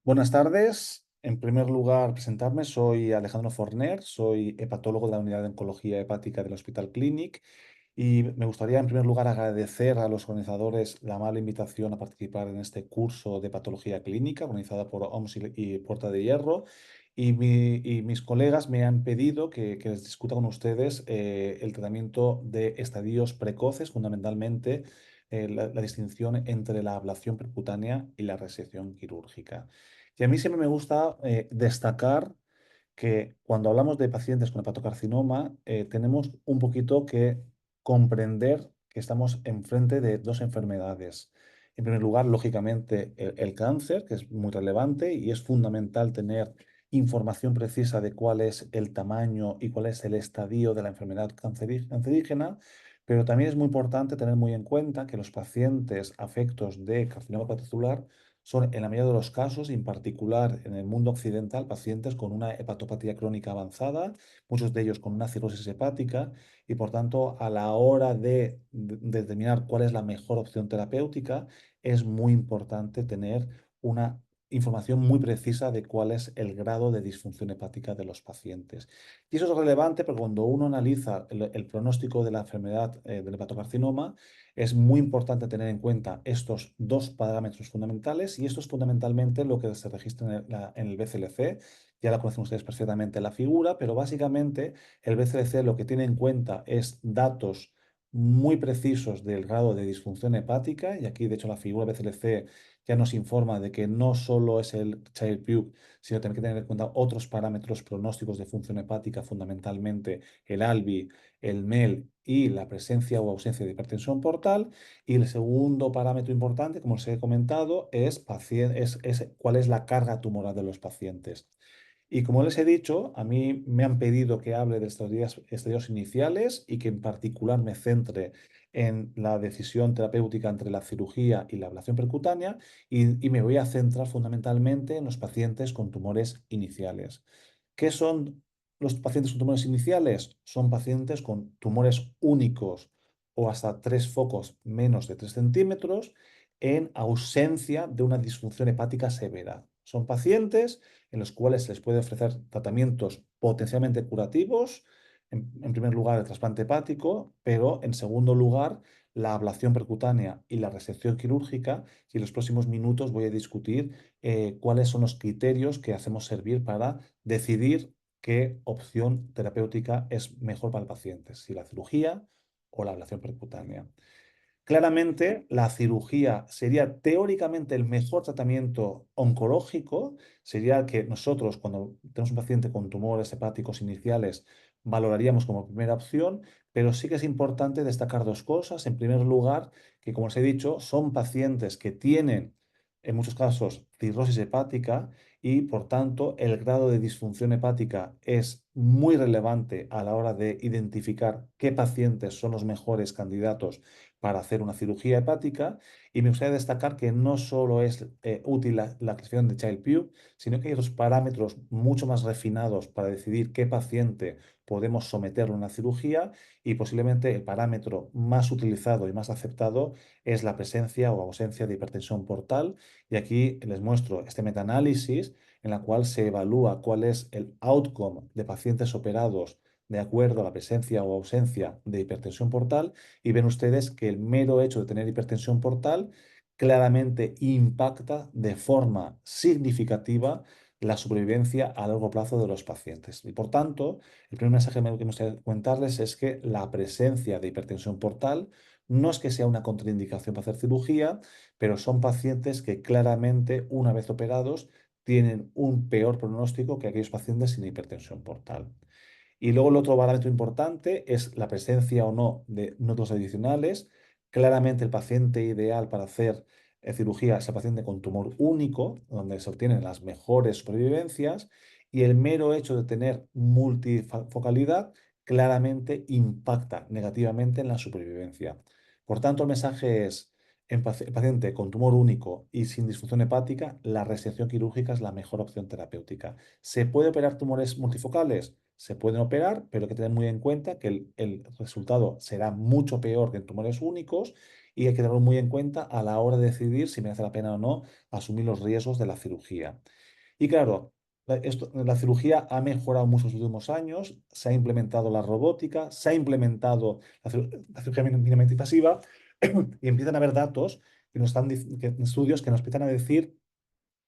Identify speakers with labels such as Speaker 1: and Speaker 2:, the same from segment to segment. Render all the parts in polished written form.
Speaker 1: Buenas tardes. En primer lugar, presentarme. Soy Alejandro Forner, soy hepatólogo de la Unidad de Oncología Hepática del Hospital Clínic y me gustaría en primer lugar agradecer a los organizadores la amable invitación a participar en este curso de patología clínica organizada por OMS y Puerta de Hierro. Y mis colegas me han pedido que les discuta con ustedes el tratamiento de estadios precoces, fundamentalmente la distinción entre la ablación percutánea y la resección quirúrgica. Y a mí siempre me gusta destacar que cuando hablamos de pacientes con hepatocarcinoma, tenemos un poquito que comprender que estamos enfrente de dos enfermedades. En primer lugar, lógicamente, el cáncer, que es muy relevante y es fundamental tener información precisa de cuál es el tamaño y cuál es el estadio de la enfermedad cancerígena, pero también es muy importante tener muy en cuenta que los pacientes afectos de carcinoma hepatocelular son, en la mayoría de los casos, y en particular en el mundo occidental, pacientes con una hepatopatía crónica avanzada, muchos de ellos con una cirrosis hepática, y por tanto, a la hora de determinar cuál es la mejor opción terapéutica, es muy importante tener una información muy precisa de cuál es el grado de disfunción hepática de los pacientes. Y eso es relevante porque cuando uno analiza el pronóstico de la enfermedad del hepatocarcinoma, es muy importante tener en cuenta estos dos parámetros fundamentales y esto es fundamentalmente lo que se registra en el BCLC. Ya la conocen ustedes perfectamente la figura, pero básicamente el BCLC lo que tiene en cuenta es datos muy precisos del grado de disfunción hepática y aquí de hecho la figura BCLC ya nos informa de que no solo es el Child-Pugh, sino también hay que tener en cuenta otros parámetros pronósticos de función hepática, fundamentalmente el ALBI, el MEL y la presencia o ausencia de hipertensión portal. Y el segundo parámetro importante, como os he comentado, es cuál es la carga tumoral de los pacientes. Y como les he dicho, a mí me han pedido que hable de estadios iniciales y que en particular me centre en la decisión terapéutica entre la cirugía y la ablación percutánea y me voy a centrar fundamentalmente en los pacientes con tumores iniciales. ¿Qué son los pacientes con tumores iniciales? Son pacientes con tumores únicos o hasta tres focos menos de 3 centímetros en ausencia de una disfunción hepática severa. Son pacientes en los cuales se les puede ofrecer tratamientos potencialmente curativos, en primer lugar el trasplante hepático, pero en segundo lugar la ablación percutánea y la resección quirúrgica. Y en los próximos minutos voy a discutir cuáles son los criterios que hacemos servir para decidir qué opción terapéutica es mejor para el paciente, si la cirugía o la ablación percutánea. Claramente, la cirugía sería teóricamente el mejor tratamiento oncológico, sería que nosotros, cuando tenemos un paciente con tumores hepáticos iniciales, valoraríamos como primera opción, pero sí que es importante destacar dos cosas. En primer lugar, que como os he dicho, son pacientes que tienen, en muchos casos, cirrosis hepática y, por tanto, el grado de disfunción hepática es muy relevante a la hora de identificar qué pacientes son los mejores candidatos para hacer una cirugía hepática y me gustaría destacar que no solo es útil la clasificación de Child-Pugh, sino que hay otros parámetros mucho más refinados para decidir qué paciente podemos someterlo a una cirugía y posiblemente el parámetro más utilizado y más aceptado es la presencia o ausencia de hipertensión portal y aquí les muestro este metaanálisis en la cual se evalúa cuál es el outcome de pacientes operados de acuerdo a la presencia o ausencia de hipertensión portal y ven ustedes que el mero hecho de tener hipertensión portal claramente impacta de forma significativa la supervivencia a largo plazo de los pacientes. Y por tanto, el primer mensaje que me gustaría comentarles es que la presencia de hipertensión portal no es que sea una contraindicación para hacer cirugía, pero son pacientes que claramente, una vez operados, tienen un peor pronóstico que aquellos pacientes sin hipertensión portal. Y luego el otro parámetro importante es la presencia o no de nódulos adicionales. Claramente el paciente ideal para hacer cirugía es el paciente con tumor único, donde se obtienen las mejores supervivencias, y el mero hecho de tener multifocalidad claramente impacta negativamente en la supervivencia. Por tanto, el mensaje es, en paciente con tumor único y sin disfunción hepática, la resección quirúrgica es la mejor opción terapéutica. ¿Se puede operar tumores multifocales? Se pueden operar, pero hay que tener muy en cuenta que el resultado será mucho peor que en tumores únicos y hay que tenerlo muy en cuenta a la hora de decidir si merece la pena o no asumir los riesgos de la cirugía. Y claro, la cirugía ha mejorado mucho en los últimos años, se ha implementado la robótica, se ha implementado la cirugía mínimamente invasiva y empiezan a haber datos estudios que nos empiezan a decir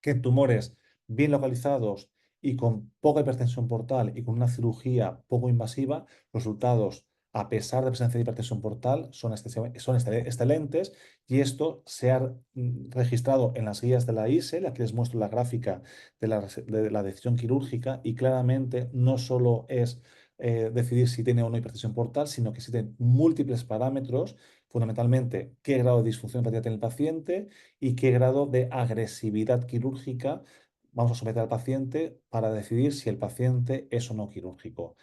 Speaker 1: que tumores bien localizados y con poca hipertensión portal y con una cirugía poco invasiva, los resultados, a pesar de presencia de hipertensión portal, son excelentes, y esto se ha registrado en las guías de la ISEL. Aquí les muestro la gráfica de la decisión quirúrgica, y claramente no solo es decidir si tiene o no hipertensión portal, sino que existen múltiples parámetros, fundamentalmente qué grado de disfunción hepática tiene el paciente y qué grado de agresividad quirúrgica vamos a someter al paciente para decidir si el paciente es o no quirúrgico.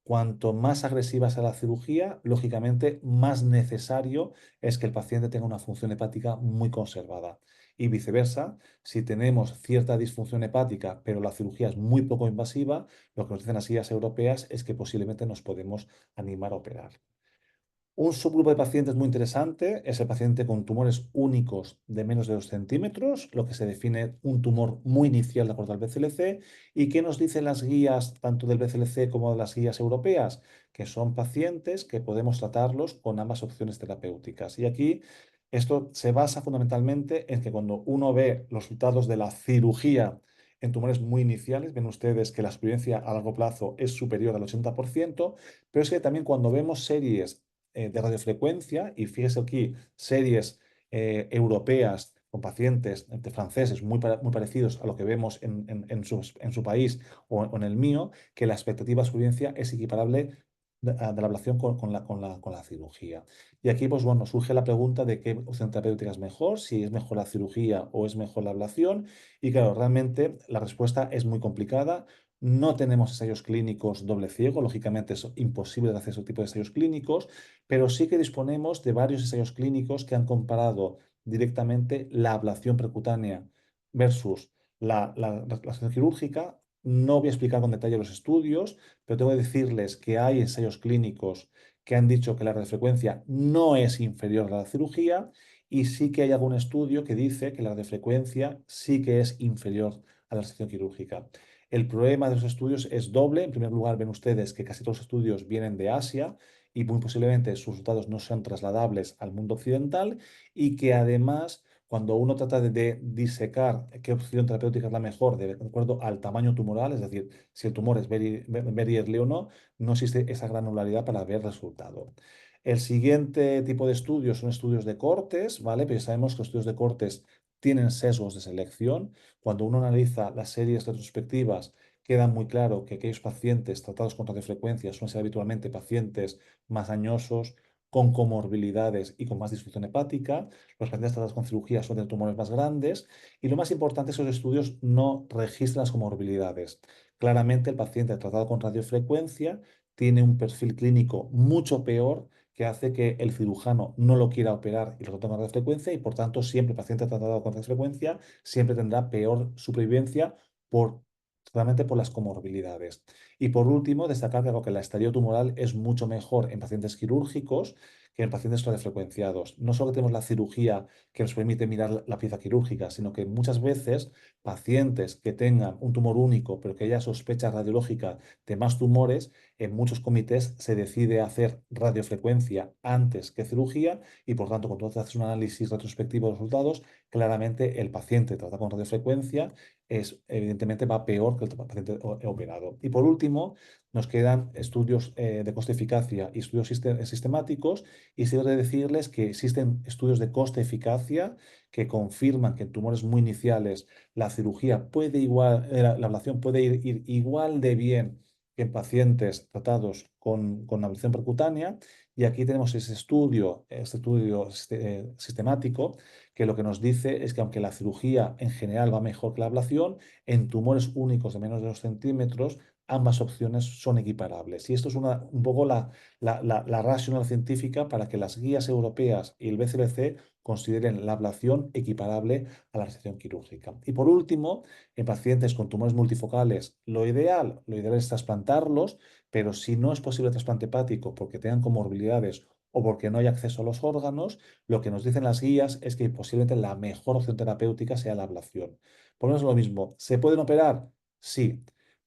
Speaker 1: Cuanto más agresiva sea la cirugía, lógicamente más necesario es que el paciente tenga una función hepática muy conservada. Y viceversa, si tenemos cierta disfunción hepática, pero la cirugía es muy poco invasiva, lo que nos dicen las guías europeas es que posiblemente nos podemos animar a operar. Un subgrupo de pacientes muy interesante es el paciente con tumores únicos de menos de 2 centímetros, lo que se define un tumor muy inicial de acuerdo al BCLC. ¿Y qué nos dicen las guías tanto del BCLC como de las guías europeas? Que son pacientes que podemos tratarlos con ambas opciones terapéuticas. Y aquí esto se basa fundamentalmente en que cuando uno ve los resultados de la cirugía en tumores muy iniciales, ven ustedes que la supervivencia a largo plazo es superior al 80%, pero es que también cuando vemos series de radiofrecuencia, y fíjese aquí, series europeas con pacientes franceses muy parecidos a lo que vemos en su país o en el mío, que la expectativa de supervivencia es equiparable de la ablación con la cirugía. Y aquí, pues bueno, surge la pregunta de qué opción terapéutica es mejor, si es mejor la cirugía o es mejor la ablación. Y claro, realmente la respuesta es muy complicada. No tenemos ensayos clínicos doble ciego, lógicamente es imposible de hacer ese tipo de ensayos clínicos, pero sí que disponemos de varios ensayos clínicos que han comparado directamente la ablación percutánea versus la ablación quirúrgica. No voy a explicar con detalle los estudios, pero tengo que decirles que hay ensayos clínicos que han dicho que la radiofrecuencia no es inferior a la cirugía, y sí que hay algún estudio que dice que la radiofrecuencia sí que es inferior a la sección quirúrgica. El problema de los estudios es doble. En primer lugar, ven ustedes que casi todos los estudios vienen de Asia y muy posiblemente sus resultados no sean trasladables al mundo occidental, y que además, cuando uno trata de disecar qué opción terapéutica es la mejor de acuerdo al tamaño tumoral, es decir, si el tumor es very early o no, no existe esa granularidad para ver resultado. El siguiente tipo de estudios son estudios de cortes, ¿vale? Pero ya sabemos que los estudios de cortes tienen sesgos de selección. Cuando uno analiza las series retrospectivas, queda muy claro que aquellos pacientes tratados con radiofrecuencia suelen ser habitualmente pacientes más añosos, con comorbilidades y con más disfunción hepática. Los pacientes tratados con cirugía suelen tener tumores más grandes. Y lo más importante, esos estudios no registran las comorbilidades. Claramente, el paciente tratado con radiofrecuencia tiene un perfil clínico mucho peor, que hace que el cirujano no lo quiera operar y lo trate con radiofrecuencia, y por tanto siempre el paciente tratado con radiofrecuencia siempre tendrá peor supervivencia por, realmente por las comorbilidades. Y por último, destacar que, algo que la estadio tumoral es mucho mejor en pacientes quirúrgicos que en pacientes radiofrecuenciados. No solo tenemos la cirugía que nos permite mirar la pieza quirúrgica, sino que muchas veces pacientes que tengan un tumor único, pero que haya sospecha radiológica de más tumores, en muchos comités se decide hacer radiofrecuencia antes que cirugía, y por tanto, cuando tú haces un análisis retrospectivo de los resultados, claramente el paciente tratado con radiofrecuencia evidentemente va peor que el paciente operado. Y por último, nos quedan estudios de coste-eficacia y estudios sistemáticos, y sí de decirles que existen estudios de coste-eficacia que confirman que en tumores muy iniciales la cirugía puede la ablación puede ir igual de bien que en pacientes tratados con ablación percutánea. Y aquí tenemos este estudio sistemático, que lo que nos dice es que aunque la cirugía en general va mejor que la ablación, en tumores únicos de menos de 2 centímetros, ambas opciones son equiparables. Y esto es un poco la racional científica para que las guías europeas y el BCLC consideren la ablación equiparable a la resección quirúrgica. Y por último, en pacientes con tumores multifocales, lo ideal es trasplantarlos, pero si no es posible el trasplante hepático porque tengan comorbilidades o porque no hay acceso a los órganos, lo que nos dicen las guías es que posiblemente la mejor opción terapéutica sea la ablación. Por lo menos lo mismo, ¿se pueden operar? Sí,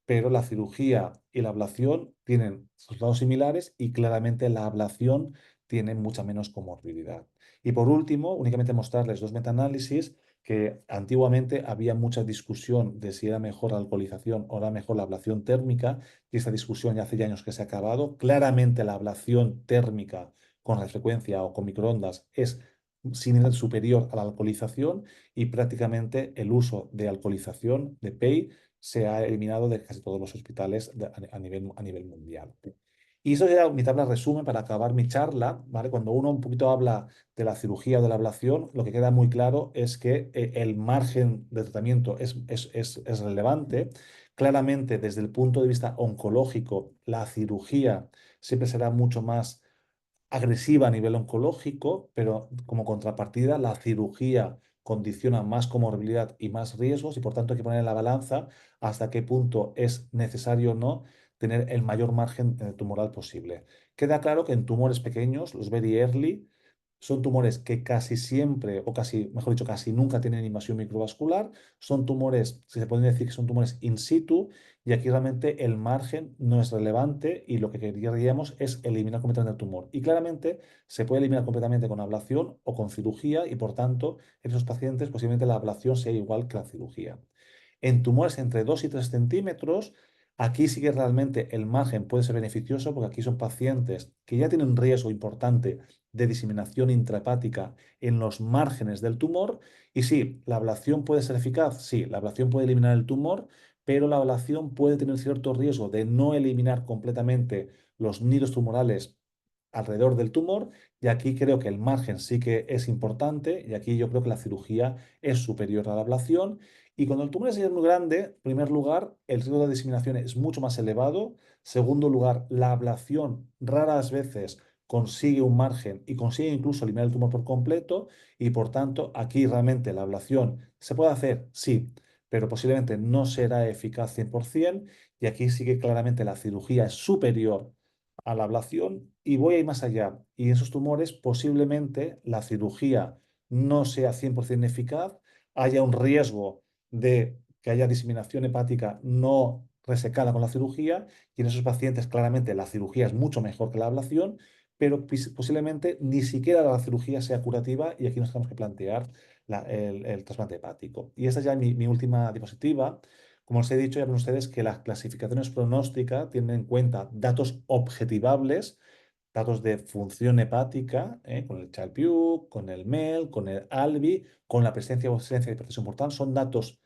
Speaker 1: pero la cirugía y la ablación tienen resultados similares y claramente la ablación tiene mucha menos comorbilidad. Y por último, únicamente mostrarles dos metaanálisis que antiguamente había mucha discusión de si era mejor la alcoholización o era mejor la ablación térmica, y esta discusión ya hace ya años que se ha acabado. Claramente la ablación térmica con radiofrecuencia o con microondas es superior a la alcoholización y prácticamente el uso de alcoholización, de PEI, se ha eliminado de casi todos los hospitales a nivel mundial. Y eso era mi tabla de resumen para acabar mi charla, ¿vale? Cuando uno un poquito habla de la cirugía o de la ablación, lo que queda muy claro es que el margen de tratamiento es relevante. Claramente, desde el punto de vista oncológico, la cirugía siempre será mucho más agresiva a nivel oncológico, pero como contrapartida, la cirugía condiciona más comorbilidad y más riesgos y por tanto hay que poner en la balanza hasta qué punto es necesario o no tener el mayor margen tumoral posible. Queda claro que en tumores pequeños, los very early, son tumores que casi siempre, o casi, mejor dicho, casi nunca tienen invasión microvascular. Son tumores, si se puede decir que son tumores in situ, y aquí realmente el margen no es relevante y lo que queríamos es eliminar completamente el tumor. Y claramente se puede eliminar completamente con ablación o con cirugía y por tanto en esos pacientes posiblemente la ablación sea igual que la cirugía. En tumores entre 2 y 3 centímetros, aquí sí que realmente el margen puede ser beneficioso porque aquí son pacientes que ya tienen un riesgo importante de diseminación intrahepática en los márgenes del tumor. Y sí, ¿la ablación puede ser eficaz? Sí, la ablación puede eliminar el tumor, pero la ablación puede tener cierto riesgo de no eliminar completamente los nidos tumorales alrededor del tumor, y aquí creo que el margen sí que es importante, y aquí yo creo que la cirugía es superior a la ablación. Y cuando el tumor es muy grande, en primer lugar, el riesgo de diseminación es mucho más elevado. Segundo lugar, la ablación raras veces consigue un margen y consigue incluso eliminar el tumor por completo. Y por tanto, aquí realmente la ablación se puede hacer, sí, pero posiblemente no será eficaz 100%. Y aquí sí que claramente la cirugía es superior a la ablación y voy a ir más allá. Y en esos tumores posiblemente la cirugía no sea 100% eficaz, haya un riesgo de que haya diseminación hepática no resecada con la cirugía y en esos pacientes claramente la cirugía es mucho mejor que la ablación, pero posiblemente ni siquiera la cirugía sea curativa y aquí nos tenemos que plantear el trasplante hepático. Y esta es ya mi última diapositiva. Como os he dicho, ya ven ustedes que las clasificaciones pronósticas tienen en cuenta datos objetivables, datos de función hepática, con el Child-Pugh, con el MEL, con el ALBI, con la presencia o ausencia de hipertensión portal. Son datos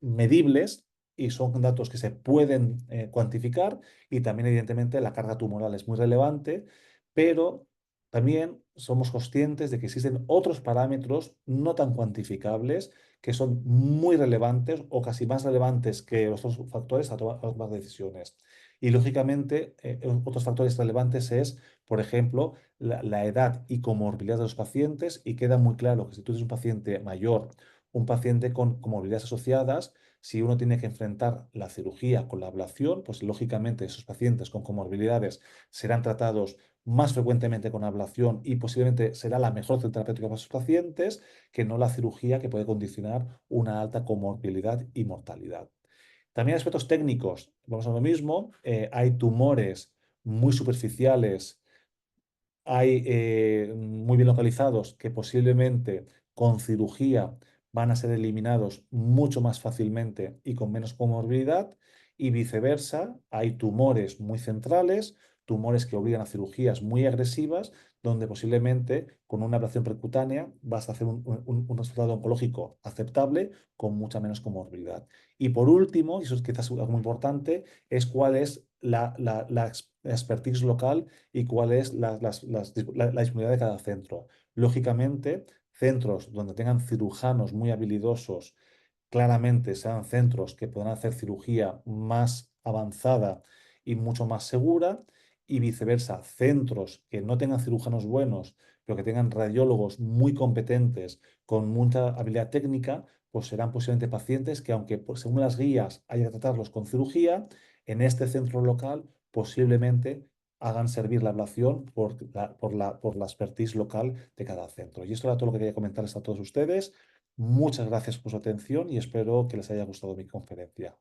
Speaker 1: medibles y son datos que se pueden cuantificar y también evidentemente la carga tumoral es muy relevante, pero también somos conscientes de que existen otros parámetros no tan cuantificables que son muy relevantes o casi más relevantes que los otros factores a tomar decisiones. Y lógicamente, otros factores relevantes es, por ejemplo, la edad y comorbilidad de los pacientes, y queda muy claro que si tú eres un paciente mayor, un paciente con comorbilidades asociadas, si uno tiene que enfrentar la cirugía con la ablación, pues lógicamente esos pacientes con comorbilidades serán tratados más frecuentemente con ablación y posiblemente será la mejor opción terapéutica para esos pacientes que no la cirugía que puede condicionar una alta comorbilidad y mortalidad. También aspectos técnicos, vamos a lo mismo, hay tumores muy superficiales, hay muy bien localizados que posiblemente con cirugía van a ser eliminados mucho más fácilmente y con menos comorbilidad, y viceversa, hay tumores muy centrales, tumores que obligan a cirugías muy agresivas, donde posiblemente con una ablación percutánea vas a hacer un resultado oncológico aceptable con mucha menos comorbilidad. Y por último, y eso es quizás algo muy importante, es cuál es la expertise local y cuál es la disponibilidad de cada centro. Lógicamente, centros donde tengan cirujanos muy habilidosos, claramente sean centros que puedan hacer cirugía más avanzada y mucho más segura, y viceversa, centros que no tengan cirujanos buenos, pero que tengan radiólogos muy competentes, con mucha habilidad técnica, pues serán posiblemente pacientes que, aunque según las guías haya que tratarlos con cirugía, en este centro local posiblemente hagan servir la ablación por la expertise local de cada centro. Y esto era todo lo que quería comentarles a todos ustedes. Muchas gracias por su atención y espero que les haya gustado mi conferencia.